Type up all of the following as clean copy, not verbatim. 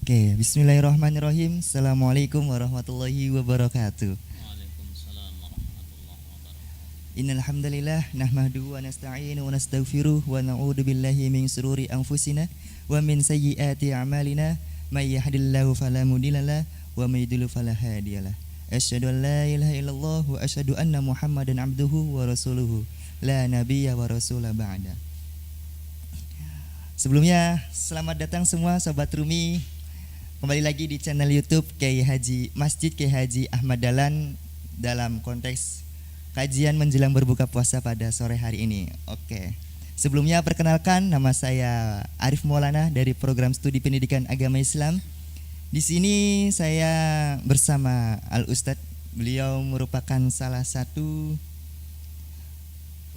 Oke, bismillahirrahmanirrahim. Assalamualaikum warahmatullahi wabarakatuh. Waalaikumsalam warahmatullahi wabarakatuh. Innal hamdalillah nahmaduhu wa nasta'inu wa nastaghfiruh wa na'udzu billahi min shururi anfusina wa min sayyiati a'malina may yahdihillahu fala mudhillalah wa may yudhlil fala hadiyalah. Asyhadu an la ilaha illallah wa asyhadu anna Muhammadan abduhu wa rasuluhu la nabiyya wa rasula ba'da. Sebelumnya selamat datang semua sobat Rumi. Kembali lagi di channel YouTube Kiai Haji Masjid Kiai Haji Ahmad Dahlan dalam konteks kajian menjelang berbuka puasa pada sore hari ini. Oke. Sebelumnya perkenalkan, nama saya Arif Maulana dari program studi pendidikan agama Islam. Di sini saya bersama Al Ustadz. Beliau merupakan salah satu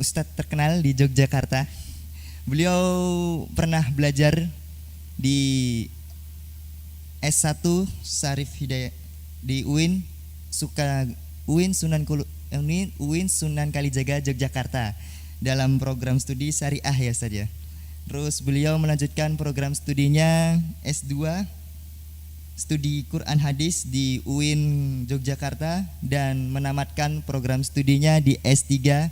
ustadz terkenal di Yogyakarta. Beliau pernah belajar di S1 Syarif Hidayat di UIN Sunan Kalijaga Yogyakarta dalam program studi syariah ya saja. Terus beliau melanjutkan program studinya S2 studi Quran Hadis di UIN Yogyakarta dan menamatkan program studinya di S3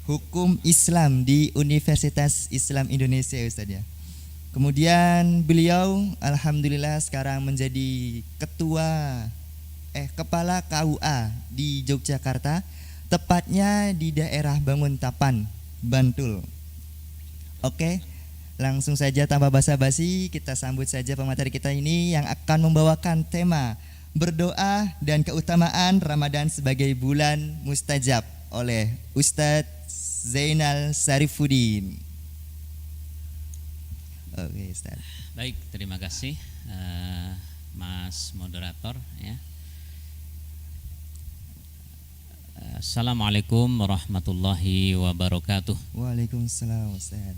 Hukum Islam di Universitas Islam Indonesia Ustaz ya. Kemudian beliau alhamdulillah sekarang menjadi kepala KUA di Yogyakarta, tepatnya di daerah Banguntapan, Bantul. Oke, langsung saja tanpa basa-basi kita sambut saja pemateri kita ini yang akan membawakan tema berdoa dan keutamaan Ramadan sebagai bulan mustajab oleh Ustadz Zainal Sarifuddin. Oke, Ustaz. Baik, terima kasih Mas Moderator ya. Assalamualaikum warahmatullahi wabarakatuh. Waalaikumsalam Ustaz.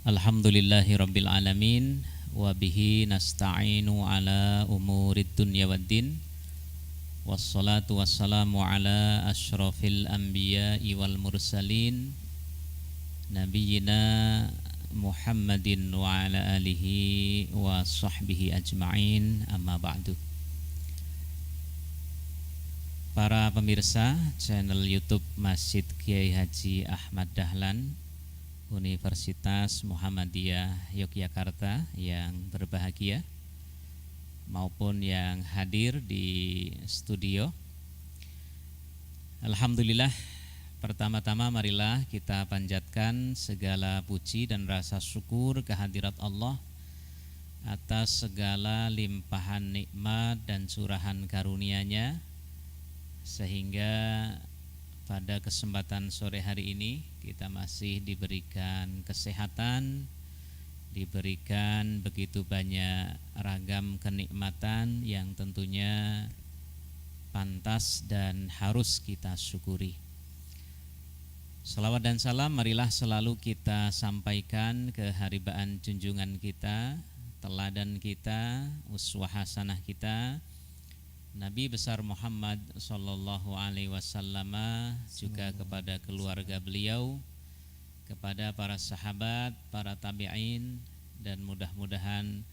Alhamdulillahi rabbil alamin wa bihi nasta'inu ala umurid dunya waddin. Wassalatu wassalamu ala asyrafil anbiya'i wal mursalin Nabiyyina Muhammadin wa ala alihi wa sahbihi ajma'in, amma ba'du. Para pemirsa channel YouTube Masjid Kiai Haji Ahmad Dahlan Universitas Muhammadiyah Yogyakarta yang berbahagia, maupun yang hadir di studio. Alhamdulillah, pertama-tama marilah kita panjatkan segala puji dan rasa syukur kehadirat Allah atas segala limpahan nikmat dan curahan karunia-Nya, sehingga pada kesempatan sore hari ini kita masih diberikan kesehatan, diberikan begitu banyak ragam kenikmatan yang tentunya pantas dan harus kita syukuri. Salawat dan salam marilah selalu kita sampaikan ke haribaan junjungan kita, teladan kita, uswah hasanah kita, Nabi besar Muhammad sallallahu alaihi wasallam, juga kepada keluarga beliau, kepada para sahabat, para tabi'in, dan mudah-mudahan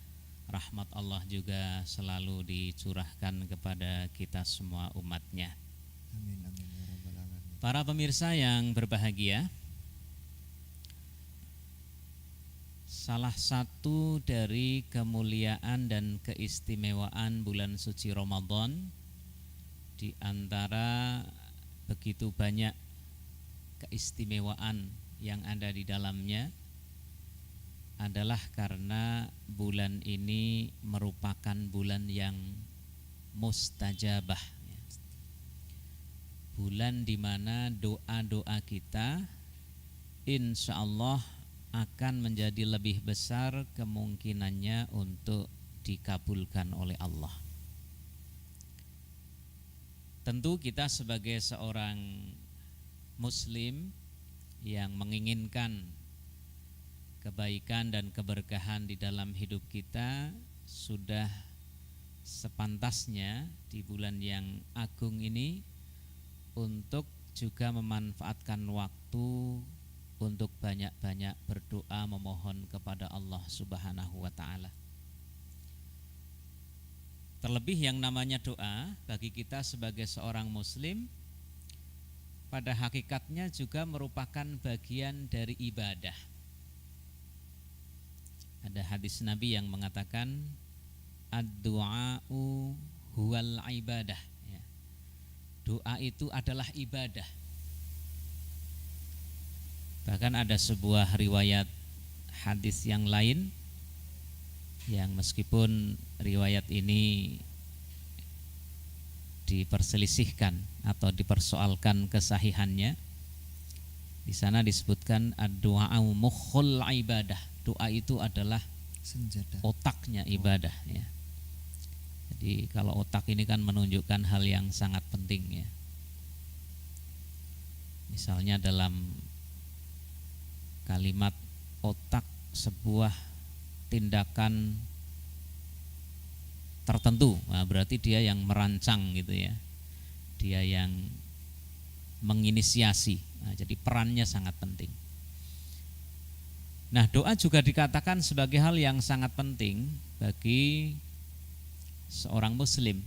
rahmat Allah juga selalu dicurahkan kepada kita semua umatnya. Amin amin ya rabbal alamin. Para pemirsa yang berbahagia, salah satu dari kemuliaan dan keistimewaan bulan suci Ramadan, di antara begitu banyak keistimewaan yang ada di dalamnya, adalah karena bulan ini merupakan bulan yang mustajabah, bulan di mana doa-doa kita insya Allah akan menjadi lebih besar kemungkinannya untuk dikabulkan oleh Allah. Tentu kita sebagai seorang muslim yang menginginkan kebaikan dan keberkahan di dalam hidup kita, sudah sepantasnya di bulan yang agung ini untuk juga memanfaatkan waktu untuk banyak-banyak berdoa memohon kepada Allah Subhanahu wa taala. Terlebih yang namanya doa bagi kita sebagai seorang muslim pada hakikatnya juga merupakan bagian dari ibadah. Ada hadis Nabi yang mengatakan ad-du'a'u huwal ibadah, ya. Doa itu adalah ibadah. Bahkan ada sebuah riwayat hadis yang lain yang meskipun riwayat ini diperselisihkan atau dipersoalkan kesahihannya, di sana disebutkan ad-du'a'u mukhul ibadah. Doa itu adalah Senjata. otaknya ibadah, ya. Jadi kalau otak ini kan menunjukkan hal yang sangat penting, ya. Misalnya dalam kalimat otak sebuah tindakan tertentu, nah berarti dia yang merancang gitu ya, dia yang menginisiasi. Nah, jadi perannya sangat penting. Nah, doa juga dikatakan sebagai hal yang sangat penting bagi seorang muslim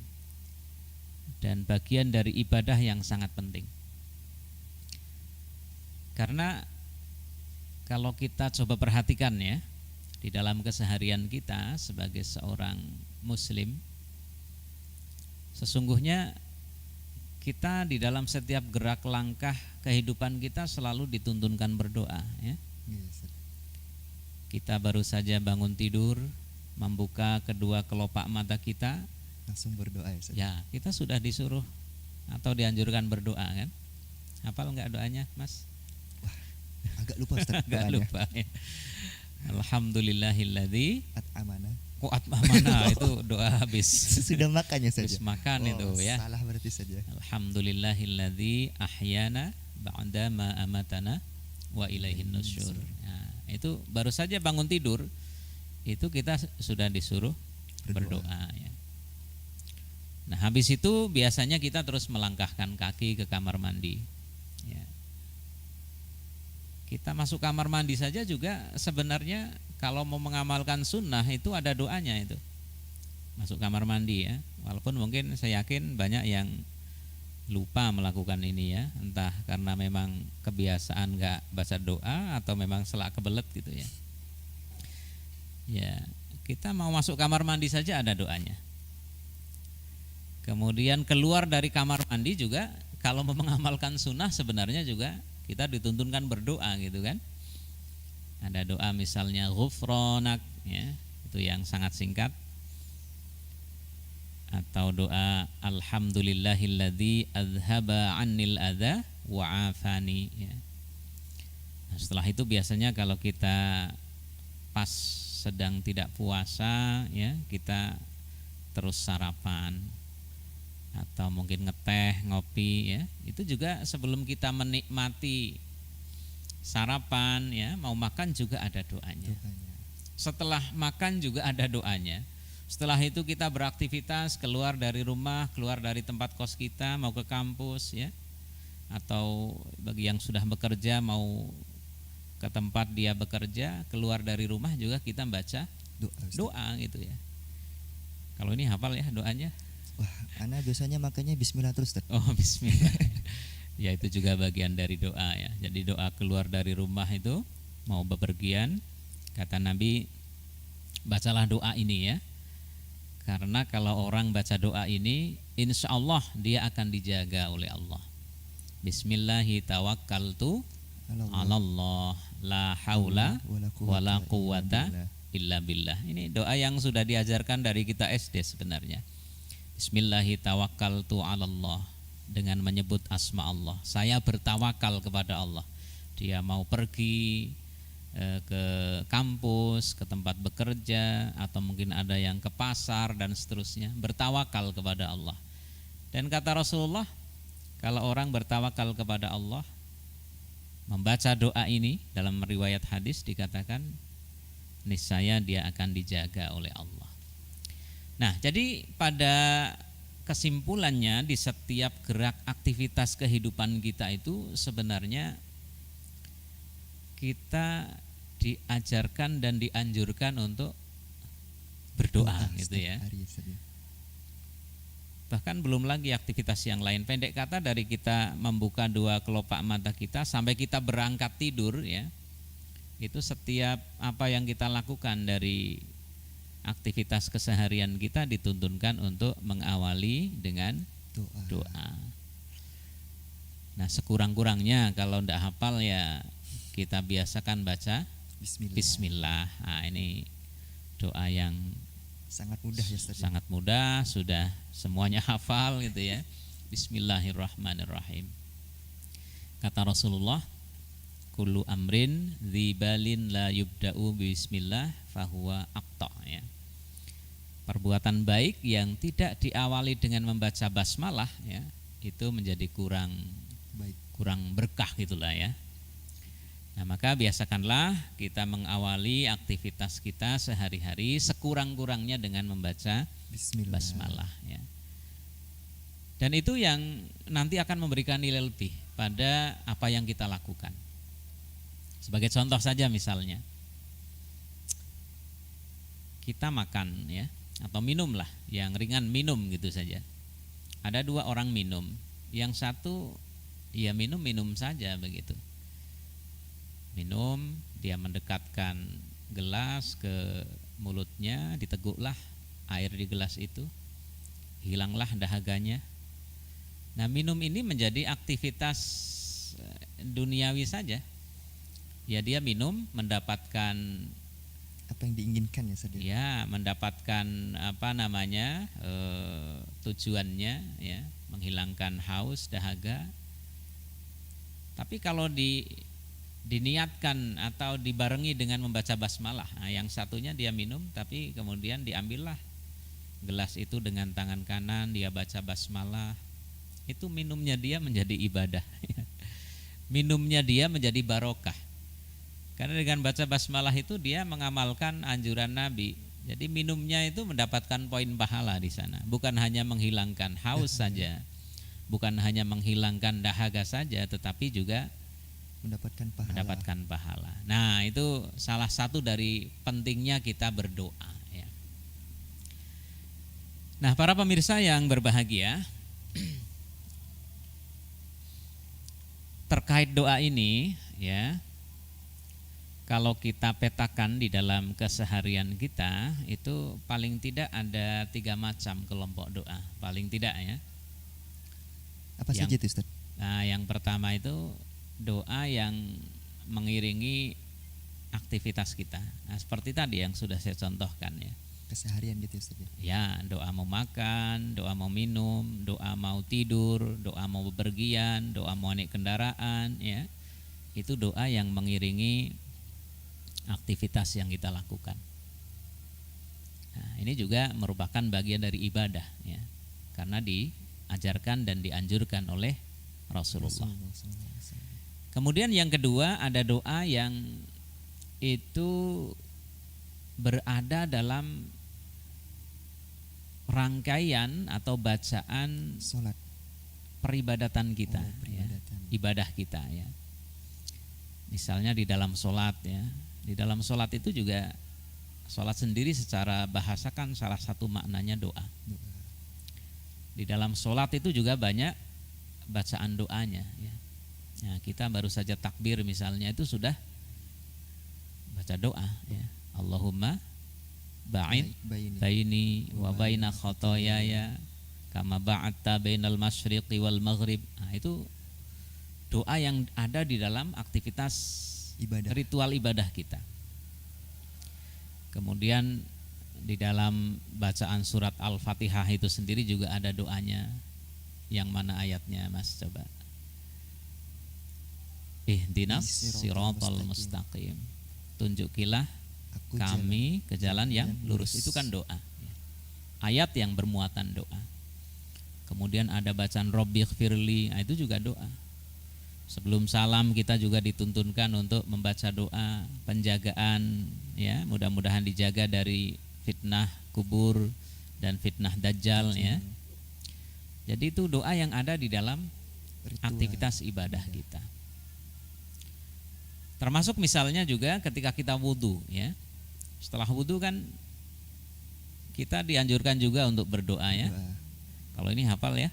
dan bagian dari ibadah yang sangat penting. Karena kalau kita coba perhatikan ya, di dalam keseharian kita sebagai seorang muslim, sesungguhnya kita di dalam setiap gerak langkah kehidupan kita selalu dituntunkan berdoa, ya. Kita baru saja bangun tidur, membuka kedua kelopak mata kita, Langsung berdoa ya, Ustaz. ya kita sudah disuruh atau dianjurkan berdoa kan? Hafal nggak doanya, Mas? Agak lupa Ustaz Agak doanya. lupa ya. Alhamdulillahilladzi At-amanah. mana itu doa habis. Sudah makannya Habis saja. makan itu ya. Salah berarti saja. Alhamdulillahilladzi ahyana ba'da ma amatana wa ilaihin nusyur. Nah, itu baru saja bangun tidur itu kita sudah disuruh berdoa ya. Nah, habis itu biasanya kita terus melangkahkan kaki ke kamar mandi. Ya. Kita masuk kamar mandi saja juga sebenarnya kalau mau mengamalkan sunnah itu ada doanya itu. Masuk kamar mandi ya. Walaupun mungkin saya yakin banyak yang lupa melakukan ini ya, entah karena memang kebiasaan nggak baca doa atau memang selak kebelet gitu ya. Ya, kita mau masuk kamar mandi saja ada doanya. Kemudian keluar dari kamar mandi juga kalau mau mengamalkan sunnah sebenarnya juga kita dituntunkan berdoa gitu kan. Ada doa misalnya ghufranak ya, itu yang sangat singkat. Atau doa alhamdulillahilladzi adzhaba 'annil adza wa 'afani ya. Nah, setelah itu biasanya kalau kita pas sedang tidak puasa ya, kita terus sarapan atau mungkin ngeteh, ngopi ya. Itu juga sebelum kita menikmati sarapan ya, mau makan juga ada doanya. Setelah makan juga ada doanya. Setelah itu kita beraktivitas, keluar dari rumah, keluar dari tempat kos kita, mau ke kampus ya, atau bagi yang sudah bekerja mau ke tempat dia bekerja, keluar dari rumah juga kita baca doa gitu ya. Kalau ini hafal ya doanya? Wah, ana biasanya makanya bismillah terus, Ustaz. Oh, bismillah. Ya, itu juga bagian dari doa ya. Jadi doa keluar dari rumah itu mau bepergian, kata Nabi, bacalah doa ini ya. Karena kalau orang baca doa ini, insya Allah dia akan dijaga oleh Allah. Bismillahi tawakkaltu alallah la haula wala quwata illa billah. Ini doa yang sudah diajarkan dari kita SD sebenarnya. Bismillahi tawakkaltu alallah, dengan menyebut asma Allah. Saya bertawakal kepada Allah. Dia mau pergi ke kampus, ke tempat bekerja, atau mungkin ada yang ke pasar dan seterusnya, bertawakal kepada Allah. Dan kata Rasulullah, kalau orang bertawakal kepada Allah, membaca doa ini dalam riwayat hadis dikatakan niscaya dia akan dijaga oleh Allah. Nah, jadi pada kesimpulannya di setiap gerak aktivitas kehidupan kita itu sebenarnya kita diajarkan dan dianjurkan untuk berdoa gitu ya. Bahkan belum lagi aktivitas yang lain. Pendek kata, dari kita membuka dua kelopak mata kita sampai kita berangkat tidur ya, itu setiap apa yang kita lakukan dari aktivitas keseharian kita dituntunkan untuk mengawali dengan doa. Nah, sekurang-kurangnya kalau tidak hafal ya kita biasakan baca Bismillah. Nah, ini doa yang Sangat mudah ya Ustaz. sangat mudah, sudah semuanya hafal gitu ya. Bismillahirrahmanirrahim. Kata Rasulullah, kullu amrin dzibalin la yubda'u bismillah fahuwa aqta ya. Perbuatan baik yang tidak diawali dengan membaca basmalah ya, itu menjadi kurang berkah gitulah ya. Nah, maka biasakanlah kita mengawali aktivitas kita sehari-hari sekurang-kurangnya dengan membaca basmalah ya. Dan itu yang nanti akan memberikan nilai lebih pada apa yang kita lakukan. Sebagai contoh saja misalnya, kita makan ya, atau minumlah yang ringan, minum gitu saja. Ada dua orang minum, yang satu ya minum saja begitu. Minum, dia mendekatkan gelas ke mulutnya, diteguklah air di gelas itu, hilanglah dahaganya. Nah, minum ini menjadi aktivitas duniawi saja. Ya, dia minum mendapatkan apa yang diinginkan ya Ustaz. Ya, mendapatkan tujuannya ya, menghilangkan haus, dahaga. Tapi kalau diniatkan atau dibarengi dengan membaca basmalah, nah, yang satunya dia minum tapi kemudian diambillah gelas itu dengan tangan kanan, dia baca basmalah, itu minumnya dia menjadi ibadah. Minumnya dia menjadi barokah. Karena dengan baca basmalah itu dia mengamalkan anjuran Nabi. Jadi minumnya itu mendapatkan poin pahala di sana. Bukan hanya menghilangkan haus saja, bukan hanya menghilangkan dahaga saja, tetapi juga mendapatkan pahala. Nah, itu salah satu dari pentingnya kita berdoa ya. Nah, para pemirsa yang berbahagia, terkait doa ini ya, kalau kita petakan di dalam keseharian kita, itu paling tidak ada 3 macam kelompok doa, paling tidak ya. Apa saja itu Ustaz? Nah, yang pertama itu doa yang mengiringi aktivitas kita. Nah, seperti tadi yang sudah saya contohkan ya. Keseharian gitu Ustaz. Ya, doa mau makan, doa mau minum, doa mau tidur, doa mau bepergian, doa mau naik kendaraan ya. Itu doa yang mengiringi aktivitas yang kita lakukan. Nah, ini juga merupakan bagian dari ibadah ya. Karena diajarkan dan dianjurkan oleh Rasulullah. Kemudian yang kedua, ada doa yang itu berada dalam rangkaian atau bacaan salat, peribadatan kita, peribadatan. Ya, ibadah kita ya. Misalnya di dalam sholat ya, di dalam sholat itu juga, sholat sendiri secara bahasa kan salah satu maknanya doa. Di dalam sholat itu juga banyak bacaan doanya ya. Nah, kita baru saja takbir misalnya itu sudah baca doa ya. Allahumma ba'id baini wa baina khotoyaya kama ba'adta bainal masyriqi wal maghrib. Nah, itu doa yang ada di dalam aktivitas ibadah, ritual ibadah kita. Kemudian di dalam bacaan surat Al-Fatihah itu sendiri juga ada doanya. Yang mana ayatnya Mas, coba? Ihdinas siratal mustaqim. Tunjukilah kami ke jalan yang lurus. Itu kan doa. Ayat yang bermuatan doa. Kemudian ada bacaan Rabbighfirli, nah itu juga doa. Sebelum salam kita juga dituntunkan untuk membaca doa penjagaan ya, mudah-mudahan dijaga dari fitnah kubur dan fitnah dajjal ya. Jadi itu doa yang ada di dalam aktivitas ibadah kita. Termasuk misalnya juga ketika kita wudu ya. Setelah wudu kan kita dianjurkan juga untuk berdoa ya. Kalau ini hafal ya.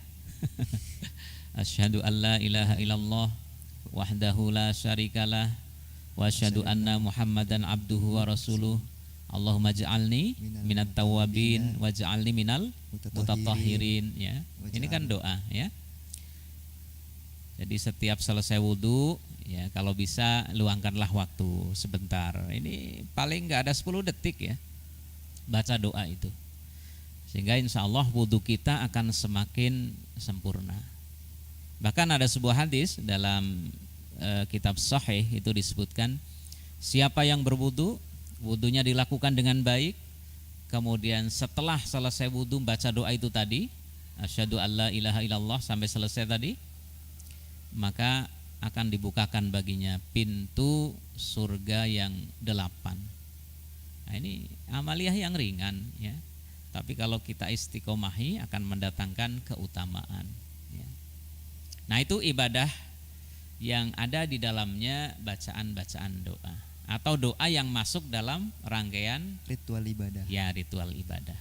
Asyhadu alla ilaha illallah wahdahu la syarikalah wa asyhadu anna Muhammadan abduhu wa rasuluh. Allahumma ja'alni minat tawabin waj'alni minal mutatahhirin ya. Ini kan doa ya. Jadi setiap selesai wudhu ya, kalau bisa luangkanlah waktu sebentar. Ini paling enggak ada 10 detik ya baca doa itu. Sehingga insya Allah wudhu kita akan semakin sempurna. Bahkan ada sebuah hadis dalam kitab Sahih itu disebutkan, siapa yang berwudu, wudunya dilakukan dengan baik, kemudian setelah selesai wudu baca doa itu tadi, asyhadu alla ilaha illallah sampai selesai tadi, maka akan dibukakan baginya pintu surga yang 8. Nah, ini amaliyah yang ringan ya. Tapi kalau kita istiqomahi akan mendatangkan keutamaan ya. Nah, itu ibadah yang ada di dalamnya bacaan-bacaan doa atau doa yang masuk dalam rangkaian Ritual ibadah. ya ritual ibadah.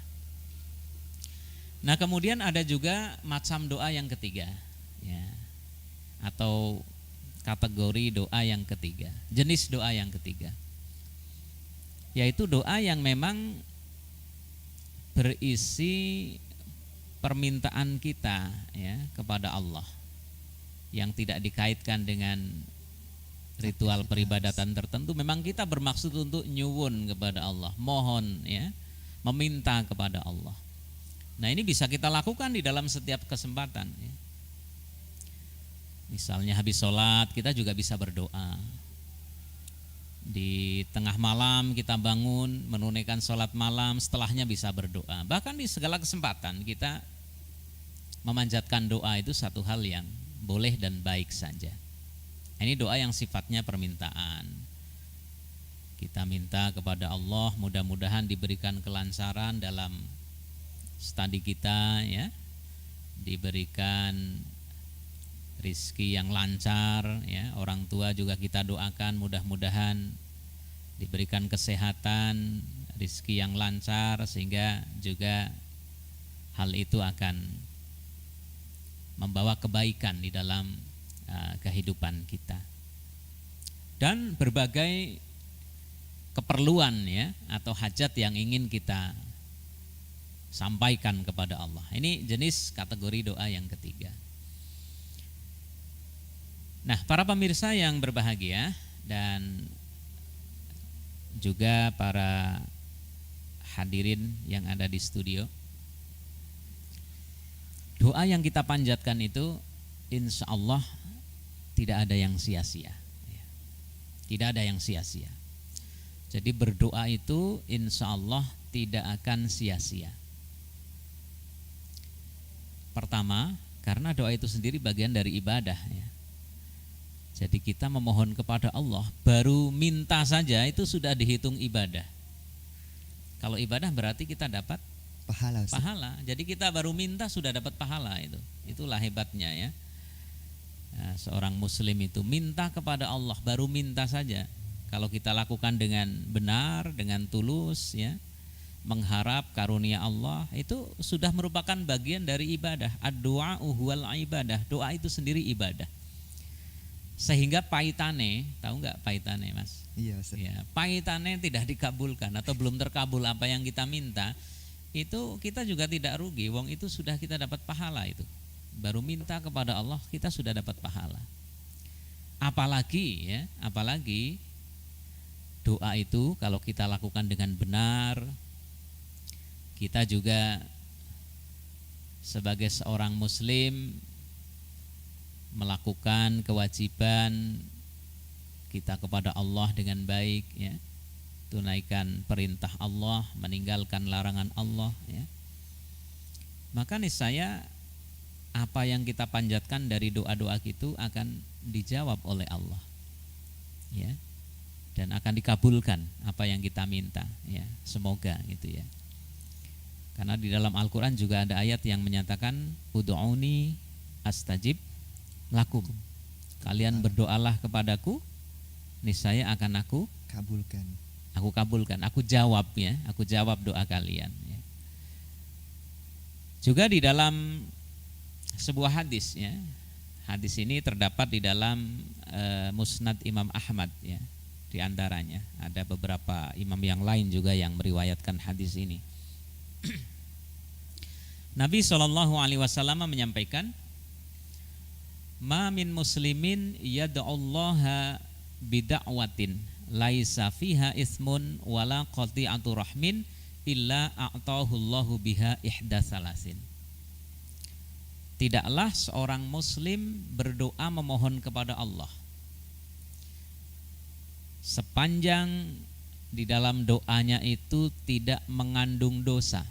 Nah, kemudian ada juga macam doa yang ketiga ya, atau kategori doa yang ketiga, jenis doa yang ketiga, yaitu doa yang memang berisi permintaan kita ya kepada Allah yang tidak dikaitkan dengan ritual peribadatan tertentu. Memang kita bermaksud untuk nyuwun kepada Allah, mohon ya, meminta kepada Allah. Nah, ini bisa kita lakukan di dalam setiap kesempatan ya. Misalnya habis sholat kita juga bisa berdoa. Di tengah malam kita bangun menunaikan sholat malam, setelahnya bisa berdoa. Bahkan di segala kesempatan kita memanjatkan doa itu satu hal yang boleh dan baik saja. Ini doa yang sifatnya permintaan. Kita minta kepada Allah mudah-mudahan diberikan kelancaran dalam studi kita ya, diberikan rizki yang lancar ya. Orang tua juga kita doakan mudah-mudahan diberikan kesehatan, rizki yang lancar, sehingga juga hal itu akan membawa kebaikan di dalam kehidupan kita. Dan berbagai keperluan ya atau hajat yang ingin kita sampaikan kepada Allah. Ini jenis kategori doa yang ketiga. Nah, para pemirsa yang berbahagia dan juga para hadirin yang ada di studio, doa yang kita panjatkan itu insya Allah tidak ada yang sia-sia. Tidak ada yang sia-sia. Jadi berdoa itu insya Allah tidak akan sia-sia. Pertama, karena doa itu sendiri bagian dari ibadah ya. Jadi kita memohon kepada Allah, baru minta saja itu sudah dihitung ibadah. Kalau ibadah berarti kita dapat pahala. Jadi kita baru minta sudah dapat pahala itu. Itulah hebatnya ya. Nah, seorang muslim itu minta kepada Allah, baru minta saja. Kalau kita lakukan dengan benar, dengan tulus ya, mengharap karunia Allah, itu sudah merupakan bagian dari ibadah. Ad-du'a'u huwal ibadah. Doa itu sendiri ibadah. Sehingga paitane, tahu nggak paitane Mas? Iya Ustaz. Ya, paitane tidak dikabulkan atau belum terkabul apa yang kita minta, itu kita juga tidak rugi. Wong itu sudah kita dapat pahala itu. Baru minta kepada Allah kita sudah dapat pahala. Apalagi ya, apalagi doa itu kalau kita lakukan dengan benar, kita juga sebagai seorang muslim melakukan kewajiban kita kepada Allah dengan baik ya. Tunaikan perintah Allah, meninggalkan larangan Allah ya. Maka niscaya apa yang kita panjatkan dari doa-doa itu akan dijawab oleh Allah ya. Dan akan dikabulkan apa yang kita minta ya. Semoga gitu ya. Karena di dalam Al-Qur'an juga ada ayat yang menyatakan ud'uni astajib lakum. Kalian berdoalah kepadaku, niscaya akan aku Kabulkan. Aku kabulkan, aku jawab ya, aku jawab doa kalian ya. Juga di dalam sebuah hadis ya. Hadis ini terdapat di dalam Musnad Imam Ahmad ya. Di antaranya ada beberapa imam yang lain juga yang meriwayatkan hadis ini. Nabi SAW menyampaikan, "Ma min muslimin yad'ullaha bida'watin laisa fiha ismun wala qati'atu rahmin illa a'tahu Allahu biha ihdatsalasin." Tidaklah seorang muslim berdoa memohon kepada Allah sepanjang di dalam doanya itu tidak mengandung dosa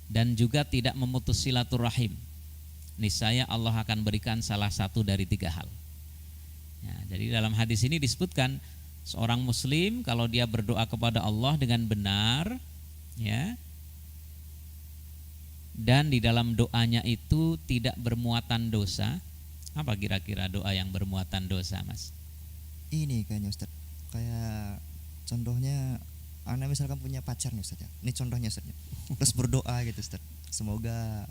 dan juga tidak memutus silaturahim, niscaya Allah akan berikan salah satu dari 3 hal. Ya, jadi dalam hadis ini disebutkan seorang muslim kalau dia berdoa kepada Allah dengan benar, ya, dan di dalam doanya itu tidak bermuatan dosa. Apa kira-kira doa yang bermuatan dosa, Mas? Ini kayaknya Ustaz, kayak contohnya Anda misalkan punya pacar nih Ustaz ya. Ini contohnya Ustaz ya. Terus berdoa gitu Ustaz, semoga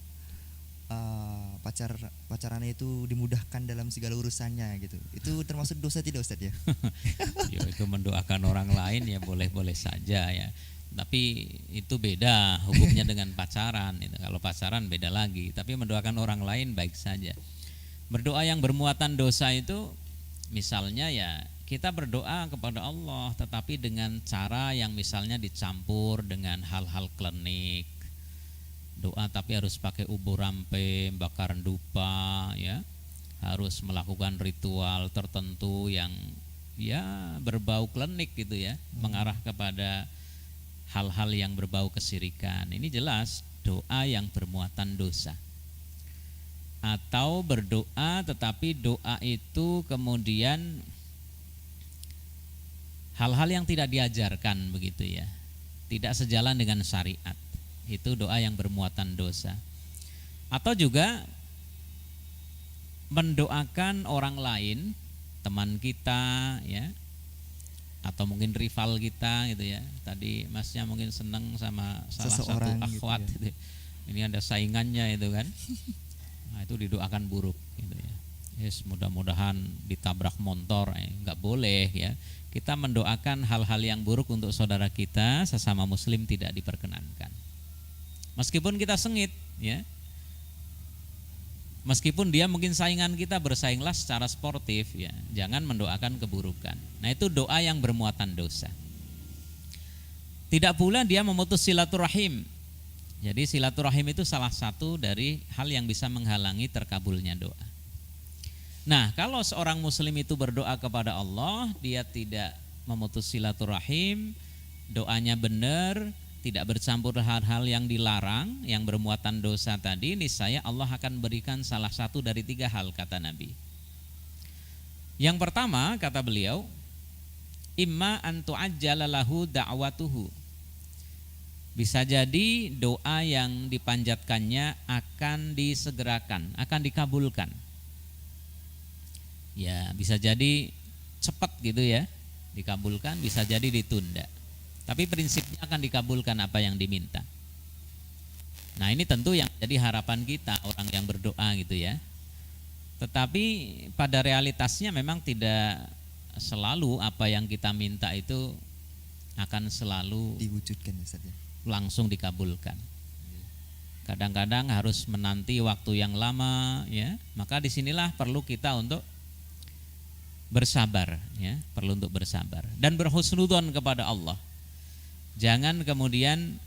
pacarannya itu dimudahkan dalam segala urusannya gitu. Itu termasuk dosa tidak Ustaz ya? Ya, itu mendoakan orang lain ya boleh-boleh saja ya. Tapi itu beda hukumnya dengan pacaran. Itu kalau pacaran beda lagi. Tapi mendoakan orang lain baik saja. Berdoa yang bermuatan dosa itu misalnya ya kita berdoa kepada Allah tetapi dengan cara yang misalnya dicampur dengan hal-hal klinik. Doa tapi harus pakai ubur rampe, bakar dupa ya. Harus melakukan ritual tertentu yang ya berbau klinik gitu ya, mengarah kepada hal-hal yang berbau kesyirikan. Ini jelas doa yang bermuatan dosa. Atau berdoa tetapi doa itu kemudian hal-hal yang tidak diajarkan begitu ya, tidak sejalan dengan syariat, itu doa yang bermuatan dosa. Atau juga mendoakan orang lain, teman kita ya, atau mungkin rival kita gitu ya. Tadi Masnya mungkin senang sama salah Seseorang satu akhwat gitu ya. gitu. Ini ada saingannya itu kan. Nah, itu didoakan buruk gitu ya. Yes, mudah-mudahan ditabrak motor, nggak boleh ya. Kita mendoakan hal-hal yang buruk untuk saudara kita sesama muslim tidak diperkenankan. Meskipun kita sengit ya. Meskipun dia mungkin saingan kita, bersainglah secara sportif ya. Jangan mendoakan keburukan. Nah, itu doa yang bermuatan dosa. Tidak pula dia memutus silaturahim. Jadi silaturahim itu salah satu dari hal yang bisa menghalangi terkabulnya doa. Nah, kalau seorang muslim itu berdoa kepada Allah, dia tidak memutus silaturahim, doanya benar, tidak bercampur hal-hal yang dilarang, yang bermuatan dosa tadi, niscaya Allah akan berikan salah satu dari 3 hal, kata Nabi. Yang pertama, kata beliau, imma an tu'ajjala lahu da'watuhu. Bisa jadi doa yang dipanjatkannya akan disegerakan, akan dikabulkan. Ya, bisa jadi cepat gitu ya, dikabulkan, bisa jadi ditunda. Tapi prinsipnya akan dikabulkan apa yang diminta. Nah, ini tentu yang jadi harapan kita orang yang berdoa gitu ya. Tetapi pada realitasnya memang tidak selalu apa yang kita minta itu akan selalu Diwujudkan Ustaz ya. langsung dikabulkan. Kadang-kadang harus menanti waktu yang lama ya. Maka disinilah perlu kita untuk bersabar ya, perlu untuk bersabar dan berhusnudzon kepada Allah. Jangan kemudian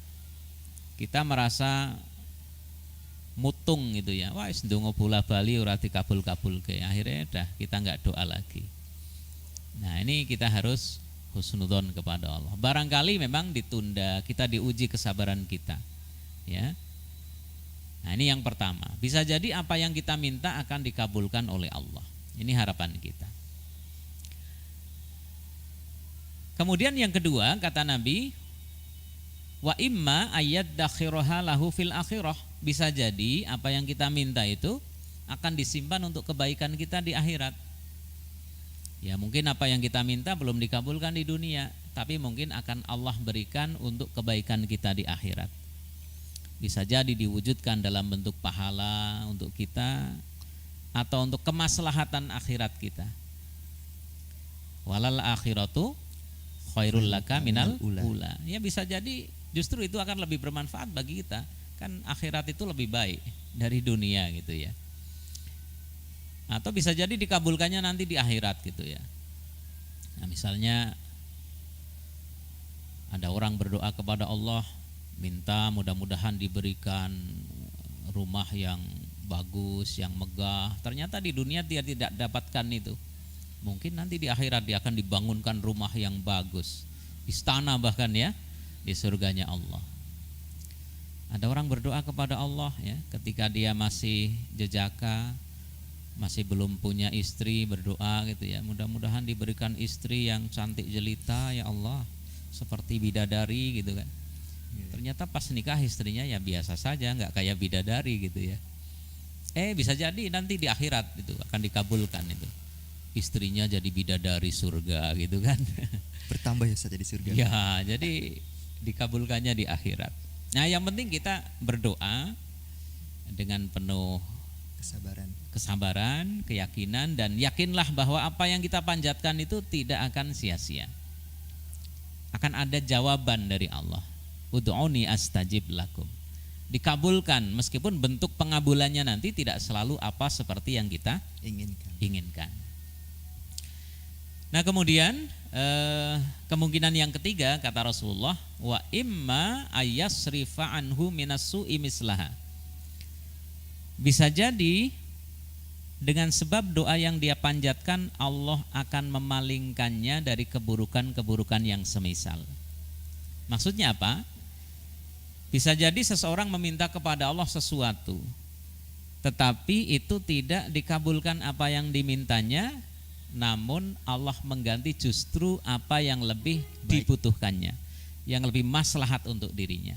kita merasa mutung gitu ya. Wah, wis ndonga bola bali ora dikabul-kabulke. Akhirnya dah kita enggak doa lagi. Nah, ini kita harus husnudzon kepada Allah. Barangkali memang ditunda, kita diuji kesabaran kita. Ya. Nah, ini yang pertama. Bisa jadi apa yang kita minta akan dikabulkan oleh Allah. Ini harapan kita. Kemudian yang kedua, kata Nabi, wa imma ayyaddakhiraha lahu fil akhirah. Bisa jadi apa yang kita minta itu akan disimpan untuk kebaikan kita di akhirat. Ya, mungkin apa yang kita minta belum dikabulkan di dunia, tapi mungkin akan Allah berikan untuk kebaikan kita di akhirat. Bisa jadi diwujudkan dalam bentuk pahala untuk kita atau untuk kemaslahatan akhirat kita. Walal akhiratu khairul laka minal ula. Ya bisa jadi justru itu akan lebih bermanfaat bagi kita. Kan akhirat itu lebih baik dari dunia gitu ya. Atau bisa jadi dikabulkannya nanti di akhirat gitu ya. Nah, misalnya ada orang berdoa kepada Allah, minta mudah-mudahan diberikan rumah yang bagus, yang megah. Ternyata di dunia dia tidak dapatkan itu. Mungkin nanti di akhirat dia akan dibangunkan rumah yang bagus, istana bahkan ya, di surganya Allah. Ada orang berdoa kepada Allah ya, ketika dia masih jejaka, masih belum punya istri, berdoa gitu ya, mudah-mudahan diberikan istri yang cantik jelita ya Allah, seperti bidadari gitu kan. Ternyata pas nikah istrinya ya biasa saja, nggak kayak bidadari gitu ya. Bisa jadi nanti di akhirat itu akan dikabulkan itu, istrinya jadi bidadari surga gitu kan. Bertambah ya saja di surga. Ya, jadi dikabulkannya di akhirat. Nah, yang penting kita berdoa dengan penuh kesabaran, keyakinan, dan yakinlah bahwa apa yang kita panjatkan itu tidak akan sia-sia. Akan ada jawaban dari Allah. Ud'uni astajib lakum. Dikabulkan meskipun bentuk pengabulannya nanti tidak selalu apa seperti yang kita inginkan. Nah, kemudian kemungkinan yang ketiga kata Rasulullah, wa imma ayyasrifa anhu minassu'i mislaha. Bisa jadi dengan sebab doa yang dia panjatkan Allah akan memalingkannya dari keburukan-keburukan yang semisal. Maksudnya apa? Bisa jadi seseorang meminta kepada Allah sesuatu, tetapi itu tidak dikabulkan apa yang dimintanya, namun Allah mengganti justru apa yang lebih dibutuhkannya, yang lebih maslahat untuk dirinya.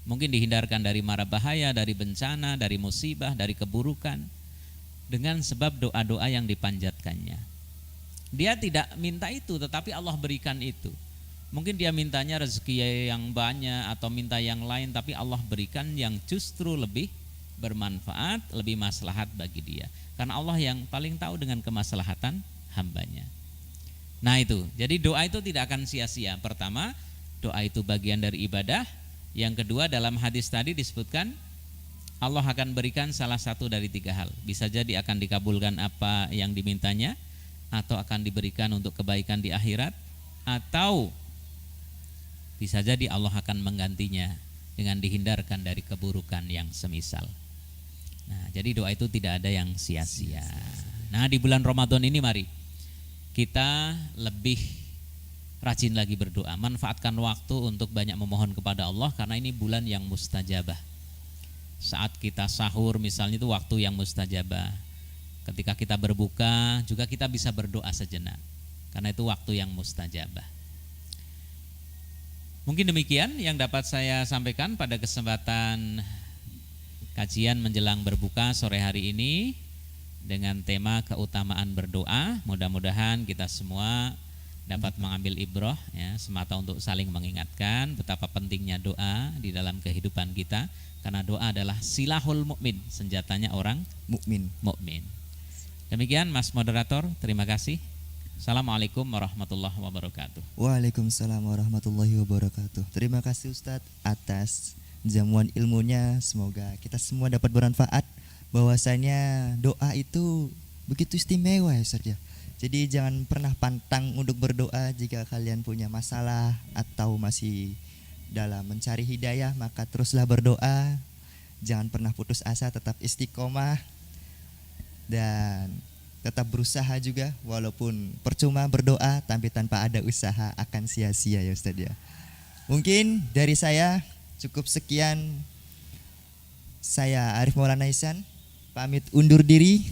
Mungkin dihindarkan dari mara bahaya, dari bencana, dari musibah, dari keburukan, dengan sebab doa-doa yang dipanjatkannya. Dia tidak minta itu, tetapi Allah berikan itu. Mungkin dia mintanya rezeki yang banyak atau minta yang lain, tapi Allah berikan yang justru lebih bermanfaat, lebih maslahat bagi dia. Karena Allah yang paling tahu dengan kemaslahatan hambanya. Nah itu, jadi doa itu tidak akan sia-sia. Pertama, doa itu bagian dari ibadah. Yang kedua, dalam hadis tadi disebutkan Allah akan berikan salah satu dari tiga hal. Bisa jadi akan dikabulkan apa yang dimintanya, atau akan diberikan untuk kebaikan di akhirat, atau bisa jadi Allah akan menggantinya dengan dihindarkan dari keburukan yang semisal. Nah, jadi doa itu tidak ada yang sia-sia. Nah, di bulan Ramadan ini mari kita lebih rajin lagi berdoa. Manfaatkan waktu untuk banyak memohon kepada Allah, karena ini bulan yang mustajabah. Saat kita sahur misalnya itu waktu yang mustajabah. Ketika kita berbuka juga kita bisa berdoa sejenak, karena itu waktu yang mustajabah. Mungkin demikian yang dapat saya sampaikan pada kesempatan kajian menjelang berbuka sore hari ini dengan tema keutamaan berdoa. Mudah-mudahan kita semua dapat mengambil ibrah ya, semata untuk saling mengingatkan betapa pentingnya doa di dalam kehidupan kita, karena doa adalah silahul mukmin, senjatanya orang mukmin. Demikian Mas Moderator, terima kasih. Assalamualaikum warahmatullahi wabarakatuh. Waalaikumsalam warahmatullahi wabarakatuh. Terima kasih Ustadz atas jamuan ilmunya. Semoga kita semua dapat bermanfaat. Bahwasanya doa itu begitu istimewa ya Ustadz ya. Jadi jangan pernah pantang untuk berdoa. Jika kalian punya masalah atau masih dalam mencari hidayah, maka teruslah berdoa. Jangan pernah putus asa, tetap istiqomah dan tetap berusaha juga. Walaupun percuma berdoa tapi tanpa ada usaha akan sia-sia ya Ustadz ya. Mungkin dari saya cukup sekian. Saya Arif Maulana Ihsan pamit undur diri.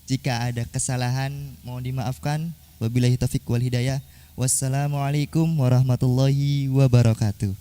Jika ada kesalahan mohon dimaafkan. Wabillahi taufiq wal hidayah. Wassalamualaikum warahmatullahi wabarakatuh.